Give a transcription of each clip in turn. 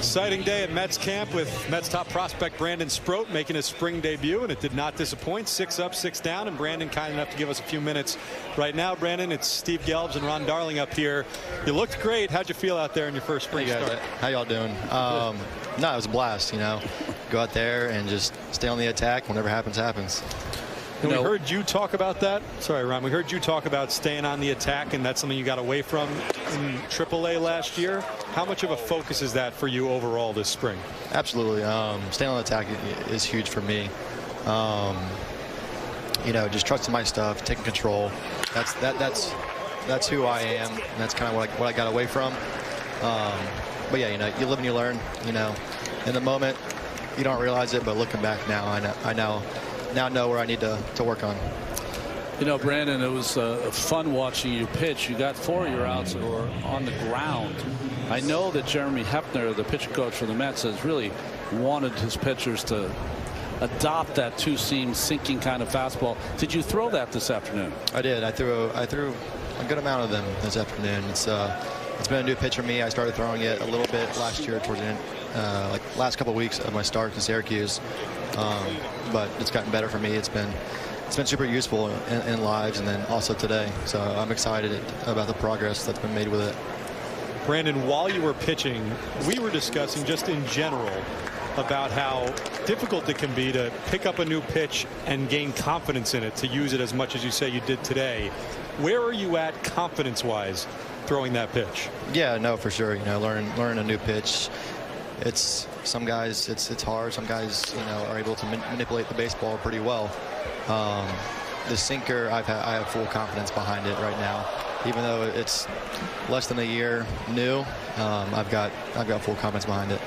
Exciting day at Mets camp with Mets top prospect Brandon Sproat making his spring debut, and it did not disappoint. 6 up, 6 down, and Brandon kind enough to give us a few minutes right now. Brandon, it's Steve Gelbs and Ron Darling up here. You looked great. How'd you feel out there in your first spring start? How y'all doing? No, it was a blast. Go out there and just stay on the attack. Whatever happens, happens. And we heard you talk about that. Sorry, Ron. We heard you talk about staying on the attack, and that's something you got away from in AAA last year. How much of a focus is that for you overall this spring? Absolutely. Staying on the attack is huge for me. Just trusting my stuff, taking control. That's who I am, and that's kind of what I got away from. But yeah, you live and you learn. In the moment, you don't realize it, but looking back now, I know where I need to work on. Brandon, it was fun watching you pitch. You got 4 of your outs that were on the ground. I know that Jeremy Hefner, the pitching coach for the Mets, has really wanted his pitchers to adopt that two-seam sinking kind of fastball. Did you throw that this afternoon? I did. I threw a good amount of them this afternoon. It's been a new pitch for me. I started throwing it a little bit last year towards the end, last couple of weeks of my start in Syracuse. But it's gotten better for me. It's been super useful in lives and then also today. So I'm excited about the progress that's been made with it. Brandon, while you were pitching, we were discussing just in general about how difficult it can be to pick up a new pitch and gain confidence in it, to use it as much as you say you did today. Where are you at confidence-wise throwing that pitch? Yeah, no, for sure. Learn a new pitch. It's some guys it's hard. Some guys are able to manipulate the baseball pretty well. The sinker, I have full confidence behind it right now, even though it's less than a year new. I've got full confidence behind it.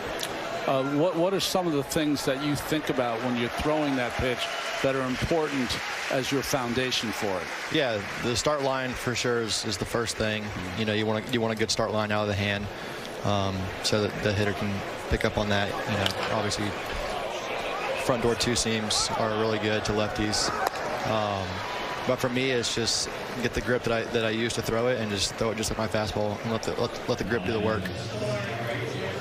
What are some of the things that you think about when you're throwing that pitch that are important as your foundation for it? Yeah, the start line for sure is the first thing. You want a good start line out of the hand, so that the hitter can pick up on that. Obviously front door two seams are really good to lefties. But for me, it's just get the grip that I use to throw it and just throw it just like my fastball and let the grip do the work.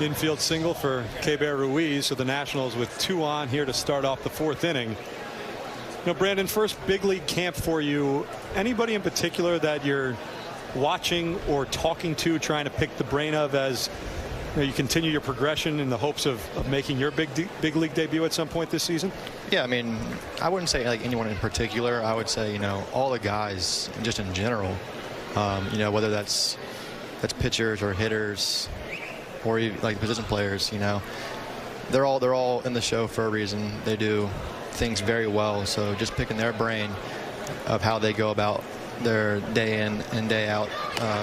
Infield single for Keibert Ruiz, so the Nationals with 2 on here to start off the 4th inning. Brandon, first big league camp for you. Anybody in particular that you're watching or talking to, trying to pick the brain of as you continue your progression in the hopes of making your big league debut at some point this season? Yeah, I wouldn't say like anyone in particular. I would say all the guys just in general. Whether that's pitchers or hitters or even like position players. They're all in the show for a reason. They do things very well. So just picking their brain of how they go about their day in and day out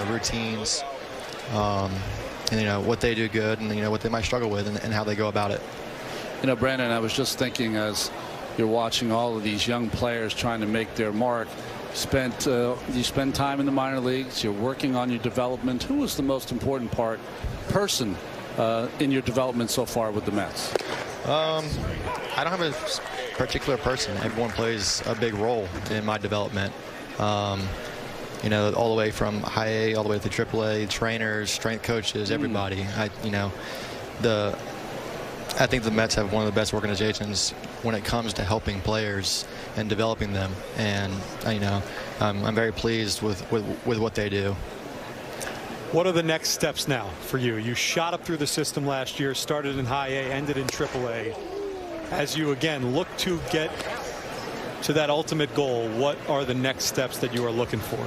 routines. And what they do good and what they might struggle with and how they go about it. Brandon, I was just thinking as you're watching all of these young players trying to make their mark, you spend time in the minor leagues, you're working on your development. Who was the most important person in your development so far with the Mets? I don't have a particular person. Everyone plays a big role in my development. All the way from high A all the way to AAA, trainers, strength coaches, everybody. I think the Mets have one of the best organizations when it comes to helping players and developing them. And I'm very pleased with what they do. What are the next steps now for you? You shot up through the system last year, started in high A, ended in AAA. As you again look to get to that ultimate goal, what are the next steps that you are looking for?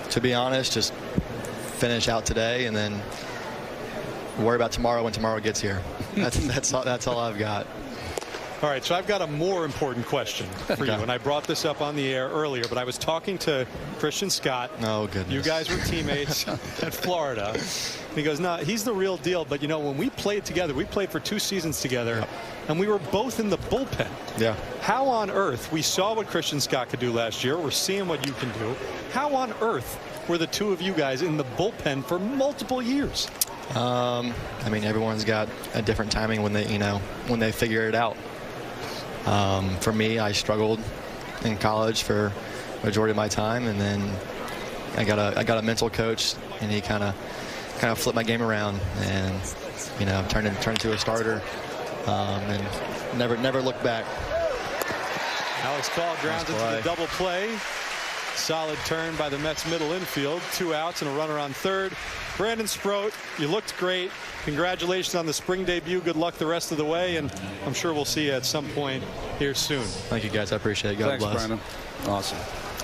To be honest, just finish out today and then worry about tomorrow when tomorrow gets here. That's all I've got. All right, so I've got a more important question for you, and I brought this up on the air earlier, but I was talking to Christian Scott. Oh, goodness. You guys were teammates at Florida. And he goes, no, he's the real deal, but when we played together, we played for 2 seasons together, and we were both in the bullpen. Yeah. How on earth, we saw what Christian Scott could do last year, we're seeing what you can do. How on earth were the 2 of you guys in the bullpen for multiple years? Everyone's got a different timing when they figure it out. For me, I struggled in college for the majority of my time, and then I got a mental coach, and he kind of kind of flip my game around and, you know, turn into a starter, and never look back. Alex Call grounds into the double play. Solid turn by the Mets middle infield. 2 outs and a runner on third. Brandon Sproat, you looked great. Congratulations on the spring debut. Good luck the rest of the way, and I'm sure we'll see you at some point here soon. Thank you, guys. I appreciate it. God Thanks, bless. Brandon. Awesome.